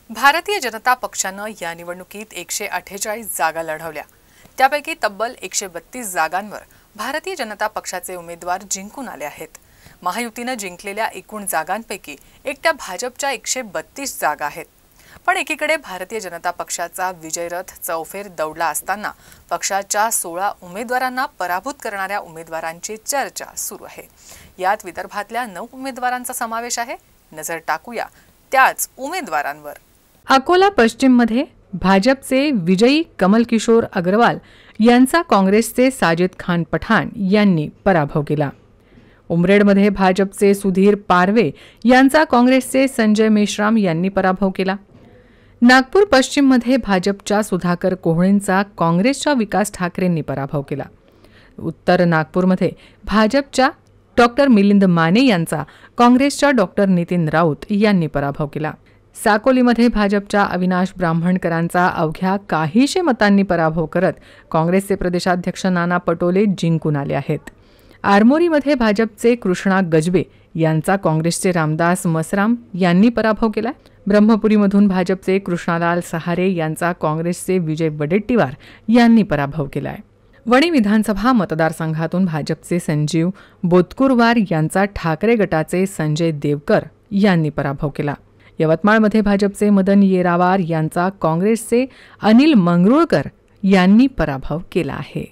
भारतीय जनता पक्षानं या निवडणुकीत 148 जागा लढवल्या। त्यापैकी तब्बल 132 जागांवर भारतीय जनता पक्षाचे उमेदवार जिंकून आले आहेत। महायुतीनं जिंकलेल्या एकूण जागांपैकी एकट्या भाजपच्या 132 जागा आहेत। पण एकीकडे भारतीय जनता पक्षाचा विजयरथ चौफेर दौडला असताना पक्षाच्या 16 उमेदवारांना पराभूत करणाऱ्या उमेदवारांची चर्चा सुरू आहे। यात विदर्भातल्या 9 उमेदवारांचा समावेश आहे। नजर टाकूया त्याच उमेदवारांवर। अकोला पश्चिममध्ये भाजपचे विजयी कमलकिशोर अग्रवाल यांचा काँग्रेसचे साजिद खान पठाण यांनी पराभव केला। उमरेडमध्ये भाजपचे सुधीर पारवे यांचा काँग्रेसचे संजय मेश्राम यांनी पराभव केला। नागपूर पश्चिममध्ये भाजपच्या सुधाकर कोहळेंचा काँग्रेसच्या विकास ठाकरेंनी पराभव केला। उत्तर नागपूरमध्ये भाजपच्या डॉक्टर मिलिंद माने यांचा काँग्रेसच्या डॉक्टर नितीन राऊत यांनी पराभव केला। साकोलीमध्ये भाजपच्या अविनाश ब्राह्मणकरांचा अवघ्या काहीशे मतांनी पराभव करत काँग्रेसचे प्रदेशाध्यक्ष नाना पटोले जिंकून आले आहेत। आरमोरीमध्ये भाजपचे कृष्णा गजबे यांचा काँग्रेसचे रामदास मसराम यांनी पराभव केला। ब्रह्मपुरीमधून भाजपचे कृष्णालाल सहारे यांचा काँग्रेसचे विजय वडेट्टीवार यांनी पराभव केलाय। वणी विधानसभा मतदारसंघातून भाजपचे संजीव बोतकुरवार यांचा ठाकरे गटाचे संजय देवकर यांनी पराभव केला। यवतमाळमध्ये भाजपचे मदन येरावार यांचा काँग्रेसचे अनिल मंगरुळकर यांनी पराभव केला आहे।